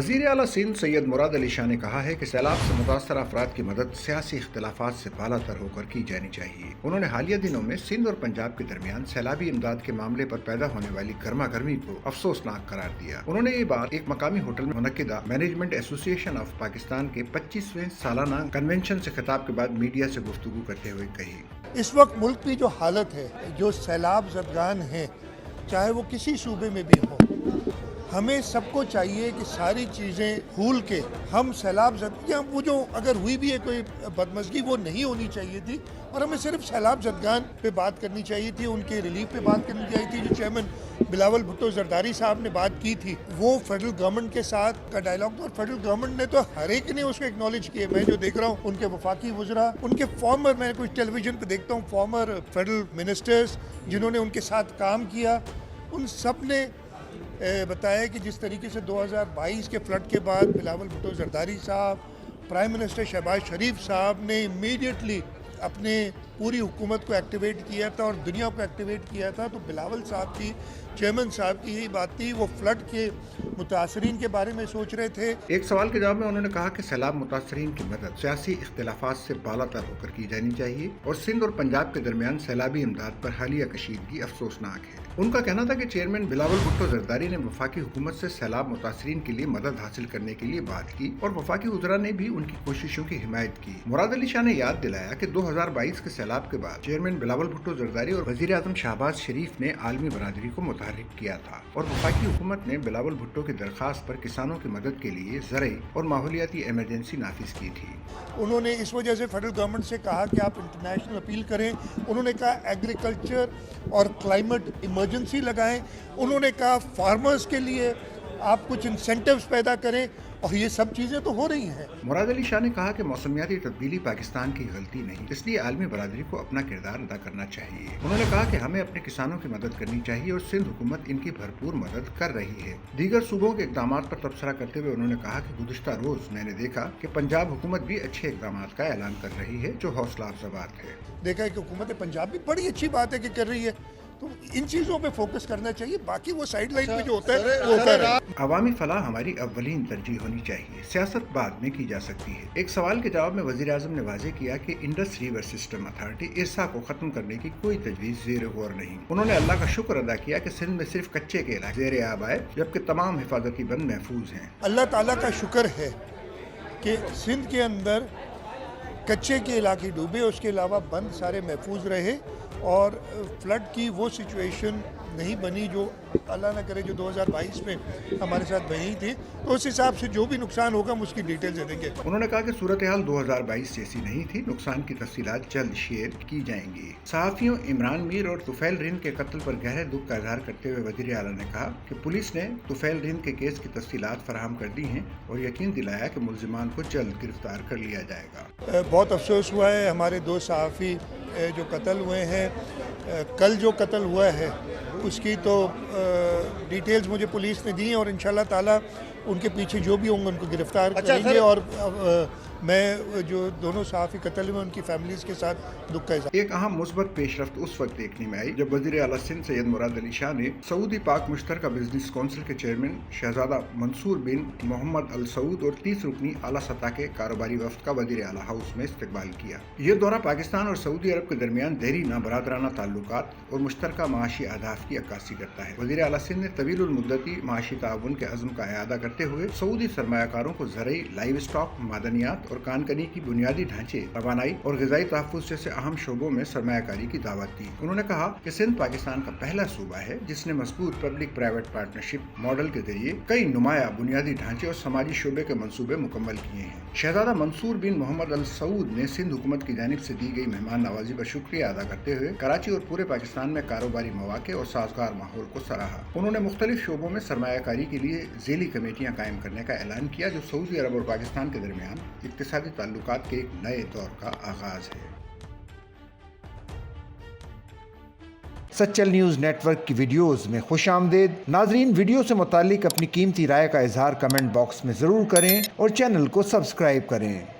वज़ीर आला सिंध सैयद मुराद अली शाह ने कहा है कि सैलाब से मुतासर अफराद की मदद सियासी इख्तिलाफात से बालातर होकर की जानी चाहिए। उन्होंने हालिया दिनों में सिंध और पंजाब के दरमियान सैलाबी इमदाद के मामले पर पैदा होने वाली गर्मा गर्मी को अफसोसनाक करार दिया। उन्होंने ये बात एक मकामी होटल में मुनक्किदा मैनेजमेंट एसोसिएशन ऑफ पाकिस्तान के 25वें सालाना कन्वेंशन से खिताब के बाद मीडिया से गुफ्तगू करते हुए कही। इस वक्त मुल्क की जो हालत है, जो सैलाब ज़दगान है, चाहे वो किसी सूबे में भी हो, हमें सबको चाहिए कि सारी चीज़ें भूल के हम सैलाब ज़दगान, वो जो अगर हुई भी है कोई बदमज़गी वो नहीं होनी चाहिए थी और हमें सिर्फ सैलाब ज़दगान पे बात करनी चाहिए थी, उनके रिलीफ पे बात करनी चाहिए थी। जो चेयरमैन बिलावल भुट्टो जरदारी साहब ने बात की थी वो फेडरल गवर्नमेंट के साथ का डायलॉग था और फेडरल गवर्नमेंट ने तो हर एक ने उसको एक्नॉलेज किया। मैं जो देख रहा हूँ उनके वफाकी वज़रा, उनके फॉर्मर, मैं कुछ टेलीविज़न पे देखता हूँ फॉर्मर फेडरल मिनिस्टर्स जिन्होंने उनके साथ काम किया, उन सब ने बताया कि जिस तरीके से 2022 के फ्लड के बाद बिलावल भुट्टो जरदारी साहब, प्राइम मिनिस्टर शहबाज शरीफ साहब ने इमीडिएटली अपने पूरी हुकूमत को एक्टिवेट किया था और दुनिया को एक्टिवेट किया था, तो बिलावल साहब की, चेयरमैन साहब की यही बात थी। वो फ्लड के मुतासरीन के बारे में सोच रहे थे। एक सवाल के जवाब में उन्होंने कहा कि सैलाब मुतासरीन की मदद सियासी इख्तिलाफात से बालातर होकर की जानी चाहिए और सिंध और पंजाब के दरमियान सैलाबी इमदाद पर हालिया कशीदगी अफसोसनाक है। उनका कहना था कि चेयरमैन बिलावल भुट्टो जरदारी ने वफाकी हुकूमत से सैलाब मुतासरीन के लिए मदद हासिल करने के लिए बात की और वफाकी वज़रा ने भी उनकी कोशिशों की हिमायत की। मुराद अली शाह ने याद दिलाया कि 2022 के सैलाब के बाद चेयरमैन बिलावल भुट्टो जरदारी और वज़ीर आज़म शहबाज शरीफ ने आलमी बरादरी को मुतहर्रिक किया था और वफाकी हुकूमत ने बिलावल भुट्टो की दरख्वास्त पर किसानों की मदद के लिए ज़रई और माहौलियाती इमरजेंसी नाफिज की थी। उन्होंने इस वजह से फेडरल गवर्नमेंट से कहा कि आप इंटरनेशनल अपील करें। उन्होंने कहा एग्रीकल्चर और क्लाइमेट इमरजेंसी लगाएं। उन्होंने कहा फार्मर्स के लिए आप कुछ इंसेंटिव्स पैदा करें और ये सब चीज़ें तो हो रही हैं। मुराद अली शाह ने कहा कि मौसमियाती तब्दीली पाकिस्तान की गलती नहीं, इसलिए आलमी बरादरी को अपना किरदार अदा करना चाहिए। उन्होंने कहा कि हमें अपने किसानों की मदद करनी चाहिए और सिंध हुकूमत इनकी भरपूर मदद कर रही है। दीगर सूबों के इकदाम पर तबसरा करते हुए उन्होंने कहा कि गुज़िश्ता रोज मैंने देखा कि पंजाब हुकूमत भी अच्छे इकदाम का ऐलान कर रही है जो हौसला अफजा बात है। देखा है कि हुकूमत पंजाब भी बड़ी अच्छी बात है कि कर रही है, तो इन चीज़ों पे फोकस करना चाहिए, बाकी वो साइड लाइन पे जो होता है वो होता है। अवामी फलाह हमारी अव्वलीन तरजीह होनी चाहिए, सियासत बाद में की जा सकती है। एक सवाल के जवाब में वज़ीर आज़म ने वाज़ेह किया कि इंडस रिवर सिस्टम अथॉरिटी इरसा को खत्म करने की कोई तजवीज़ ज़ेर गौर नहीं। उन्होंने अल्लाह का शुक्र अदा किया कि सिंध में सिर्फ कच्चे के इलाके ज़ेर आब आए जबकि तमाम हिफाजती बंद महफूज हैं। अल्लाह ताला का शुक्र है कि सिंध के अंदर कच्चे के इलाके डूबे, उसके अलावा बंद सारे महफूज रहे और फ्लड की वो सिचुएशन नहीं बनी जो अल्लाह न करे जो 2022 में हमारे साथ बनी थी। तो उस हिसाब से जो भी नुकसान होगा हम उसकी डिटेल दे देंगे। उन्होंने कहा कि सूरत हाल 2022 जैसी नहीं थी, नुकसान की तफसीलात जल्द शेयर की जाएंगी। सहाफ़ियों इमरान मीर और तुफैल रिंद के कत्ल पर गहरे दुख का इजहार करते हुए वज़ीर आला ने कहा कि पुलिस ने तुफैल रिंद के केस की तफसीलात फराहम कर दी हैं और यकीन दिलाया कि मुल्ज़िमान को जल्द गिरफ्तार कर लिया जाएगा। बहुत अफसोस हुआ है, हमारे 2 सहाफ़ी जो कत्ल हुए हैं, कल जो कत्ल हुआ है उसकी तो डिटेल्स मुझे पुलिस ने दी और इंशाल्लाह ताला उनके पीछे जो भी होंगे उनको गिरफ्तार करेंगे और मैं जो दोनों सहाफ़ी कत्ल हुए उनकी फैमिलीज़ के साथ दुख का इज़हार। एक अहम मुस्बत पेशरफ्त उस वक्त देखने में आई जब वज़ीर आला सिंध सैयद मुराद अली शाह ने सऊदी पाक मुश्तरका बिजनेस काउंसिल के चेयरमैन शहजादा मंसूर बिन मोहम्मद अल सऊद और 30 रुकनी आला सतह के कारोबारी वफ्द का वज़ीर आला हाउस में इस्तकबाल किया। ये दौरा पाकिस्तान और सऊदी अरब के दरमियान देरीना बरादराना ताल्लुकात और मुश्तरका माशी अहदाफ की अक्कासी करता है। वज़ीर आला सिंध ने तवील मुद्दती माशी ताउन के अज़्म का इआदा करते हुए सऊदी सरमायाकारों को ज़रई, लाइव स्टॉक, मादनियात और कानकनी की बुनियादी ढांचे, तवानाई और ग़िज़ाई तहफ़्फ़ुज़ जैसे अहम शोबों में सरमायाकारी की दावत दी। उन्होंने कहा कि सिंध पाकिस्तान का पहला सूबा है जिसने मज़बूत पब्लिक प्राइवेट पार्टनरशिप मॉडल के जरिए कई नुमाया बुनियादी ढांचे और समाजी शोबे के मंसूबे मुकम्मल किए हैं। शहजादा मंसूर बिन मोहम्मद अल सऊद ने सिंध हुकूमत की जानिब से दी गई मेहमान नवाजी पर शुक्रिया अदा करते हुए कराची और पूरे पाकिस्तान में कारोबारी मौके और साजगार माहौल को सराहा। उन्होंने मुख्तलिफ शोबों में सरमायाकारी के लिए ज़ेली कमेटियाँ कायम करने का ऐलान किया जो सऊदी अरब और पाकिस्तान के दरमियान इक्तिसादी ताल्लुकात के एक नए दौर का आगाज है। सच्चल न्यूज़ नेटवर्क की वीडियोस में खुशामदीद। नाजरीन, वीडियो से मुताल्लिक अपनी कीमती राय का इजहार कमेंट बॉक्स में ज़रूर करें और चैनल को सब्सक्राइब करें।